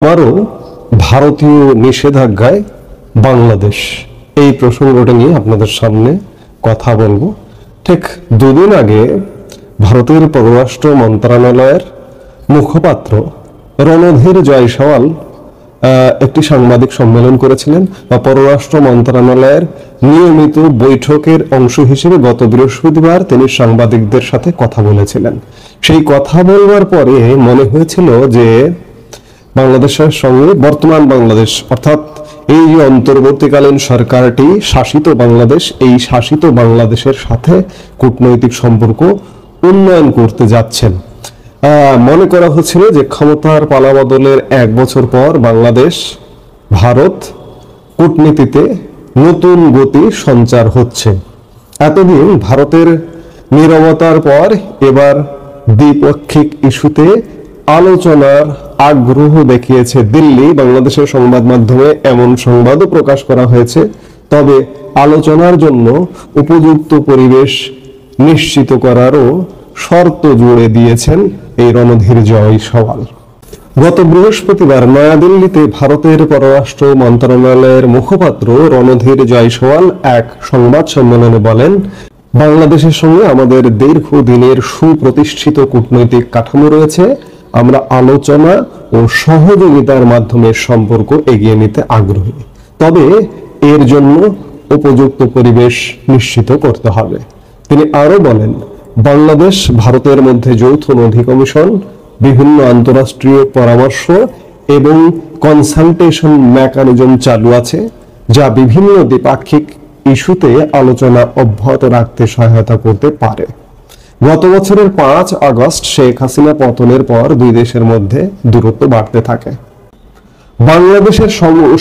আবারও ভারতীয় নিষেধাজ্ঞায় বাংলাদেশ, এই প্রসঙ্গটা নিয়ে আপনাদের সামনে কথা বলবো। ঠিক দুদিন আগে ভারতের পররাষ্ট্র মন্ত্রণালয়ের মুখপাত্র রণধীর জয়সওয়াল একটি সাংবাদিক সম্মেলন করেছিলেন বা পররাষ্ট্র মন্ত্রণালয়ের নিয়মিত বৈঠকের অংশ হিসেবে গত বৃহস্পতিবার তিনি সাংবাদিকদের সাথে কথা বলেছিলেন। সেই কথা বলবার পরে মনে হয়েছিল যে বাংলাদেশের সঙ্গে বর্তমান বাংলাদেশ অর্থাৎ এই যে অন্তর্বর্তীকালীন সরকারটি শাসিত বাংলাদেশ, এই শাসিত বাংলাদেশের সাথে কূটনৈতিক সম্পর্ক উন্নয়ন করতে যাচ্ছেন। মনে করা হচ্ছিল যে ক্ষমতার পালাবদলের 1 বছর পর বাংলাদেশ ভারত কূটনীতিতে নতুন গতি সঞ্চার হচ্ছে। এতদিন ভারতের নীরবতার পর এবার দ্বিপাক্ষিক ইস্যুতে আলোচনার আগ্রহ দেখিয়েছে দিল্লি। বাংলাদেশের সংবাদ মাধ্যমে এমন সংবাদও প্রকাশ করা হয়েছে, তবে আলোচনার জন্য উপযুক্ত পরিবেশ নিশ্চিত করারও শর্ত জুড়ে দিয়েছেন এই রণধীর জয়সওয়াল। গত বৃহস্পতিবার নয়াদিল্লিতে ভারতের পররাষ্ট্র মন্ত্রণালয়ের মুখপাত্র রণধীর জয়সওয়াল এক সংবাদ সম্মেলনে বলেন, বাংলাদেশের সঙ্গে আমাদের দীর্ঘদিনের সুপ্রতিষ্ঠিত কূটনৈতিক কাঠামো রয়েছে। আমরা আলোচনা ও সহযোগিতার মাধ্যমে সম্পর্ক এগিয়ে নিতে আগ্রহী, তবে এর জন্য উপযুক্ত পরিবেশ নিশ্চিত করতে হবে। তিনি আরো বলেন, বাংলাদেশ ভারতের মধ্যে যৌথ নথি কমিশন, বিভিন্ন আন্তঃরাষ্ট্রীয় পরামর্শ এবং কনসালটেশন মেকানিজম চালু আছে, যা বিভিন্ন দ্বিপাক্ষিক ইস্যুতে আলোচনা অব্যাহত রাখতে সহায়তা করতে পারে। গত বছরের 5 আগস্ট শেখ হাসিনা পতনের পর দুই দেশের মধ্যে দূরত্ব বাড়তে থাকে। বাংলাদেশের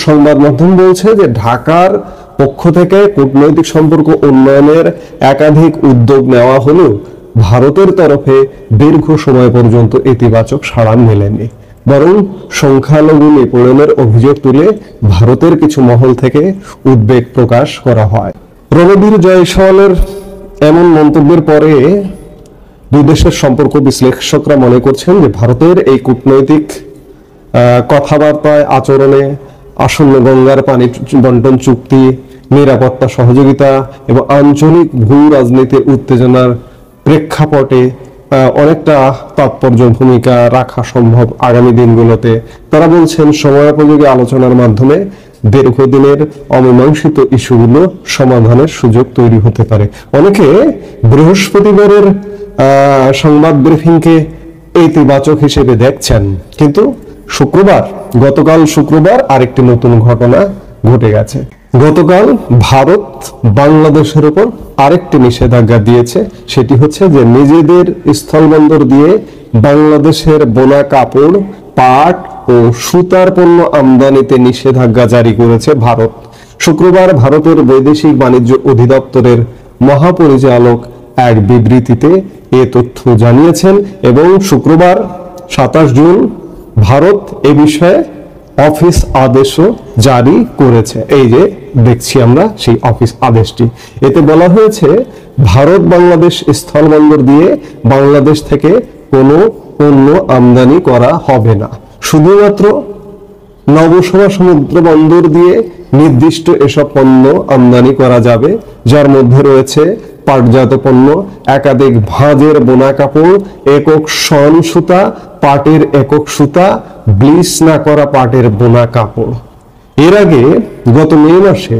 সংবাদ মাধ্যম বলছে যে ঢাকার পক্ষ থেকে কূটনৈতিক সম্পর্ক উন্নয়নের একাধিক উদ্যোগ নেওয়া হলেও ভারতের তরফে দীর্ঘ সময় পর্যন্ত ইতিবাচক সাড়া মেলেনি, বরং সংখ্যালঘু নিপীড়নের অভিযোগ তুলে ভারতের কিছু মহল থেকে উদ্বেগ প্রকাশ করা হয়। রণধীর জয়সওয়ালের এমন মন্তব্যের পরে দুই দেশের সম্পর্ক বিশ্লেষকরা মনে করছেন যে ভারতের এই কূটনৈতিক কথাবার্তায়, আচরণে আসন্ন গঙ্গার পানি বন্টন চুক্তি, নিরাপত্তা সহযোগিতা এবং আঞ্চলিক ভূ রাজনীতির উত্তেজনার প্রেক্ষাপটে অনেকটা তাৎপর্য ভূমিকা রাখা সম্ভব আগামী দিনগুলোতে। তারা বলছেন সময়োপযোগী আলোচনার মাধ্যমে দীর্ঘদিনের অমীমাংসিত ইস্যুগুলো সমাধানের সুযোগ তৈরি হতে পারে। অনেকে বৃহস্পতিবারের সংবাদ ব্রিফিংকে ইতিবাচক হিসেবে দেখছেন, কিন্তু গতকাল শুক্রবার আরেকটি নতুন ঘটনা ঘটে গেছে। গতকাল ভারত বাংলাদেশের উপর আরেকটি নিষেধাজ্ঞা দিয়েছে। সেটি হচ্ছে যে নিজেদের স্থলবন্দর দিয়ে বাংলাদেশের বোনা কাপড়, পাট ও সুতার পণ্য আমদানিতে নিষেধাজ্ঞা জারি করেছে ভারত। শুক্রবার ভারতের বৈদেশিক বাণিজ্য অধিদপ্তরের মহাপরিচালক এক বিবৃতিতে এ তথ্য জানিয়েছেন এবং শুক্রবার 27 জুন ভারত এ বিষয়ে অফিস আদেশও জারি করেছে। এই যে দেখছি আমরা সেই অফিস আদেশটি, এতে বলা হয়েছে ভারত বাংলাদেশ স্থলবন্দর দিয়ে বাংলাদেশ থেকে কোনো পণ্য আমদানি করা হবে না। শুধুমাত্র নবসভা সমুদ্র বন্দর দিয়ে নির্দিষ্ট এসব পণ্য আমদানি করা যাবে, যার মধ্যে রয়েছে পাটজাত পণ্য, একাধিক ভাঁজের বোনা কাপড়, একক শন সুতা, পাটের একক সুতা, ব্লিচ না করা পাটের বোনা কাপড়। এর আগে গত মে মাসে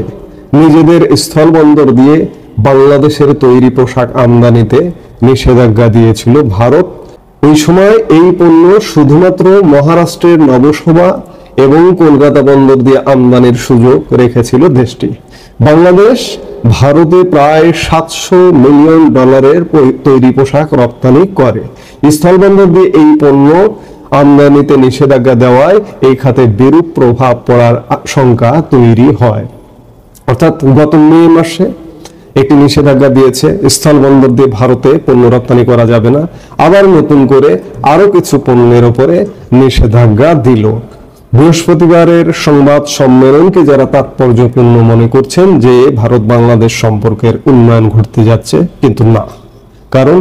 নিজেদের স্থলবন্দর দিয়ে বাংলাদেশের তৈরি পোশাক আমদানিতে নিষেধাজ্ঞা দিয়েছিল ভারত। ওই সময় এই পণ্য শুধুমাত্র মহারাষ্ট্রের নবসভা এবং কলকাতা বন্দর দিয়ে আমদানির সুযোগ রেখেছিল দেশটি। বাংলাদেশ ভারতে প্রায় $700 মিলিয়ন তৈরি পোশাক রপ্তানি করে। স্থলবন্দর দিয়ে এই পণ্য আমদানিতে নিষেধাজ্ঞা দেওয়ায় এই খাতে বিরূপ প্রভাব পড়ার শঙ্কা তৈরি হয়। অর্থাৎ গত মে মাসে একটি নিষেধাজ্ঞা দিয়েছে, স্থলবন্দর দিয়ে ভারতে পণ্য রপ্তানি করা যাবে না। আবার নতুন করে আরো কিছু পণ্যের উপরে নিষেধাজ্ঞা দিল। বৃহস্পতিবারের সংবাদ সম্মেলনকে যারা তাৎপর্যপূর্ণ মনে করছেন যে ভারত বাংলাদেশ সম্পর্কের উন্নয়ন ঘটতে যাচ্ছে, কিন্তু না, কারণ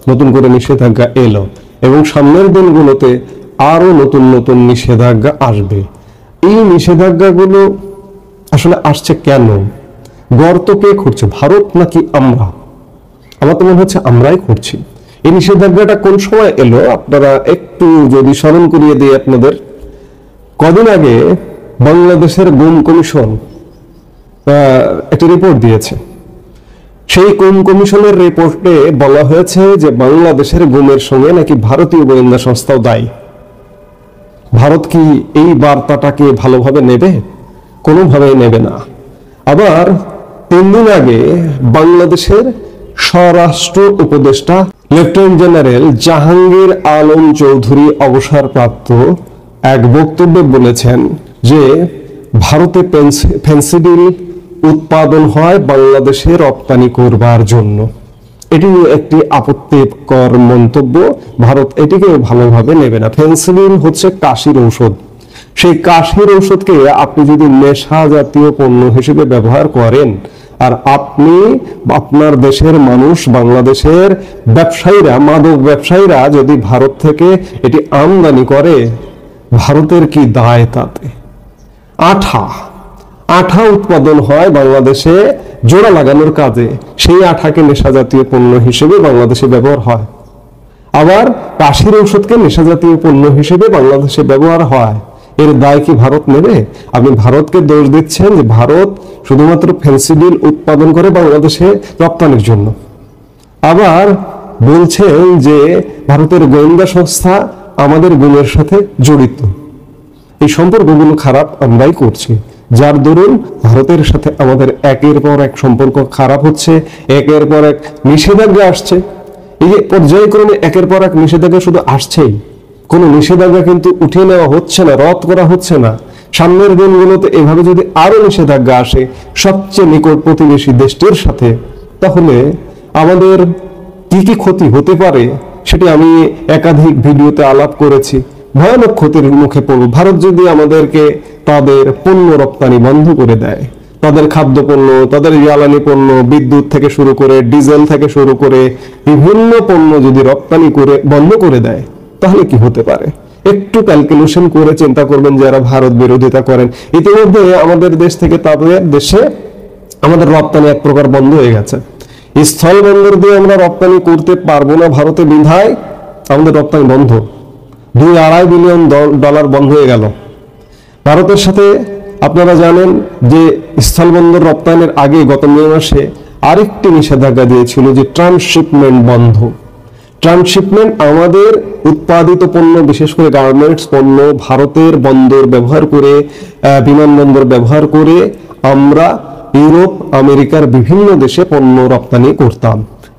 নতুন করে নিষেধাজ্ঞা এলো এবং সামনের দিনগুলোতে আরো নতুন নতুন নিষেধাজ্ঞা আসবে। এই নিষেধাজ্ঞাগুলো আসলে আসছে কেন? গর্ত কে করছে, ভারত নাকি আমরা? আমার তো মনে হচ্ছে আমরাই করছি। এই নিষেধাজ্ঞাটা কোন সময় এলো আপনারা একটু যদি স্মরণ করিয়ে দিই আপনাদের। কদিন আগে বাংলাদেশের গুম কমিশন একটা রিপোর্ট দিয়েছে। সেই গুম কমিশনের রিপোর্টে বলা হয়েছে যে বাংলাদেশের গুমের সঙ্গে নাকি ভারতীয় গোয়েন্দা সংস্থাও দায়ী। ভারত কি এই বার্তাটাকে ভালোভাবে নেবে? কোনোভাবেই নেবে না। আবার 3 দিন আগে বাংলাদেশের স্বরাষ্ট্র উপদেষ্টা লেফটেন্যান্ট জেনারেল জাহাঙ্গীর আলম চৌধুরী অবসরপ্রাপ্ত এক বক্তব্যে বলেছেন যে ভারতে ফেন্সিডিল উৎপাদন হয় বাংলাদেশে রপ্তানি করবার জন্য। এটি একটি আপত্তিকর মন্তব্য। ভারত এটিকে ভালোভাবে নেবে না। ফেন্সিডিল হচ্ছে কাশির ঔষধ। সেই কাশির ঔষধকে আপনি যদি নেশা জাতীয় পণ্য হিসেবে ব্যবহার করেন, আর আপনি আপনার দেশের মানুষ, বাংলাদেশের ব্যবসায়ীরা, মাদক ব্যবসায়ীরা যদি ভারত থেকে এটি আমদানি করে, ভারতের কি দায় তাতে? আঠা উৎপাদন হয় বাংলাদেশে জোড়া লাগানোর কাজে। সেই আঠাকে নেশা জাতীয় পণ্য হিসেবে বাংলাদেশে ব্যবহার হয়। আবার কাশির ঔষধকে নেশা জাতীয় পণ্য হিসেবে বাংলাদেশে ব্যবহার হয়। এর দায় কি ভারত নেবে? আপনি ভারতকে দোষ দিচ্ছেন যে ভারত শুধুমাত্র ফেন্সিডিল উৎপাদন করে বাংলাদেশে রপ্তানির জন্য। আবার বলছেন যে ভারতের গোয়েন্দা সংস্থা আমাদের গুমের সাথে জড়িত। এই সম্পর্কগুলো খারাপ আমরাই করছি, যার দরুন ভারতের সাথে আমাদের একের পর এক সম্পর্ক খারাপ হচ্ছে, একের পর এক নিষেধাজ্ঞা আসছে। এই যে পর্যায়ক্রমে একের পর এক নিষেধাজ্ঞা শুধু আসছেই, কোনো নিষেধাজ্ঞা কিন্তু উঠিয়ে নেওয়া হচ্ছে না, রদ করা হচ্ছে না। সামনের দিনগুলোতে এভাবে যদি আরো নিষেধাজ্ঞা আসে সবচেয়ে নিকট প্রতিবেশী দেশটির সাথে, তাহলে আমাদের কি কি ক্ষতি হতে পারে সেটি আমি একাধিক ভিডিওতে আলাপ করেছি। ভয়ানক ক্ষতির মুখে পড়ব। ভারত যদি আমাদেরকে তাদের পণ্য রপ্তানি বন্ধ করে দেয়, তাদের খাদ্যপণ্য, তাদের জ্বালানি পণ্য, বিদ্যুৎ থেকে শুরু করে ডিজেল থেকে শুরু করে বিভিন্ন পণ্য যদি রপ্তানি করে বন্ধ করে দেয়, তাহলে কি হতে পারে? একটু ক্যালকুলেশন করে চিন্তা করবেন যারা ভারত বিরোধিতা করেন। ইতিমধ্যে আমাদের দেশ থেকে তাদের দেশে আমাদের রপ্তানি এক প্রকার বন্ধ হয়ে গেছে। স্থল বন্দর দিয়ে আমরা রপ্তানি করতে পারবো না ভারতে, বিধায় আমাদের রপ্তানি বন্ধ। $2-2.5 বিলিয়ন বন্ধ হয়ে গেল ভারতের সাথে। আপনারা জানেন যে স্থলবন্দর রপ্তানির আগে গত মে মাসে আরেকটি নিষেধাজ্ঞা দিয়েছিল যে ট্রান্সশিপমেন্ট বন্ধ। ট্রান্সশিপমেন্ট আমাদের উৎপাদিত পণ্য, বিশেষ করে গার্মেন্টস পণ্য ভারতের বন্দর ব্যবহার করে, বিমানবন্দর ব্যবহার করে আমরা ইউরোপ, আমেরিকার বিভিন্ন দেশে পণ্য রপ্তানি করতাম।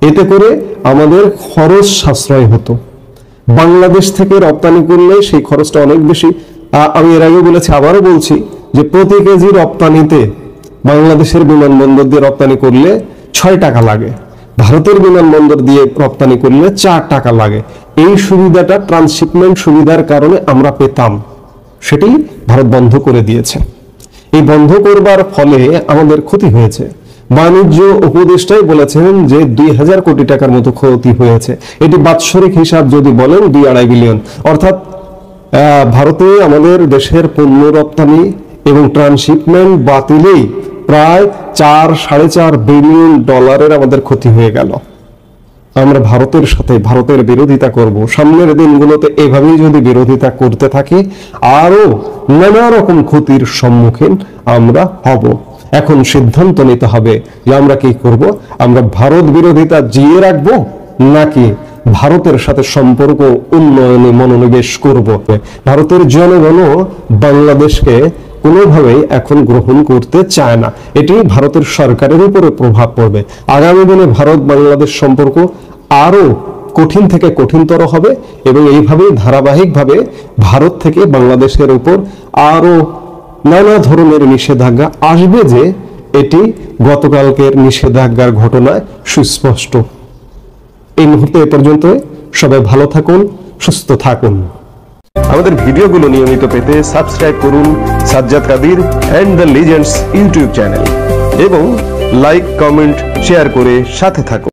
এতে করে আমাদের খরচ সাশ্রয় হতো। বাংলাদেশ থেকে রপ্তানি করলে সেই খরচটা অনেক বেশি। আমি এর আগে বলেছি, আবারও বলছি যে প্রতি কেজি রপ্তানিতে বাংলাদেশের বিমানবন্দর দিয়ে রপ্তানি করলে 6 টাকা লাগে, ভারতের বিমানবন্দর দিয়ে রপ্তানি করলে 4 টাকা লাগে। এই সুবিধাটা ট্রান্সশিপমেন্ট সুবিধার কারণে আমরা পেতাম, সেটি ভারত বন্ধ করে দিয়েছে। এই বন্ধ করবার ফলে আমাদের ক্ষতি হয়েছে। বাণিজ্য উপদেষ্টাই বলেছেন যে 2000 কোটি টাকার মতো ক্ষতি হয়েছে। এটি বাৎসরিক হিসাব যদি বলেন 2-2.5 বিলিয়ন, অর্থাৎ ভারতে আমাদের দেশের পণ্য রপ্তানি এবং ট্রান্সশিপমেন্ট বাতিলেই প্রায় $4-4.5 বিলিয়ন আমাদের ক্ষতি হয়ে গেল। আমরা ভারতের সাথে ভারতের বিরোধিতা করব। সামনের দিনগুলোতে এভাবেই যদি বিরোধিতা করতে থাকি, আরো নানা রকম ক্ষতির সম্মুখীন আমরা হব। এখন সিদ্ধান্ত নিতে হবে যে আমরা কি করব। আমরা ভারত বিরোধিতা জিয়ে রাখবো নাকি ভারতের সাথে সম্পর্ক উন্নয়নে মনোনিবেশ করব। ভারতের জনগণও বাংলাদেশকে কোনোভাবেই এখন গ্রহণ করতে চায় না। এটি ভারতের সরকারের উপরে প্রভাব পড়বে। আগামী দিনে ভারত বাংলাদেশ সম্পর্ক আরো কঠিন থেকে কঠিনতর হবে এবং এইভাবেই ধারাবাহিকভাবে ভারত থেকে বাংলাদেশের উপর আরো নানা ধরনের নিষেধাজ্ঞা আসবে, যে এটি গতকালকের নিষেধাজ্ঞার ঘটনায় সুস্পষ্ট। এই মুহূর্তে এ পর্যন্ত। সবাই ভালো থাকুন, সুস্থ থাকুন। আমাদের ভিডিওগুলো নিয়মিত পেতে সাবস্ক্রাইব করুন Sajjad Kadir and the legends YouTube channel এবং লাইক, কমেন্ট, শেয়ার করে সাথে থাকুন।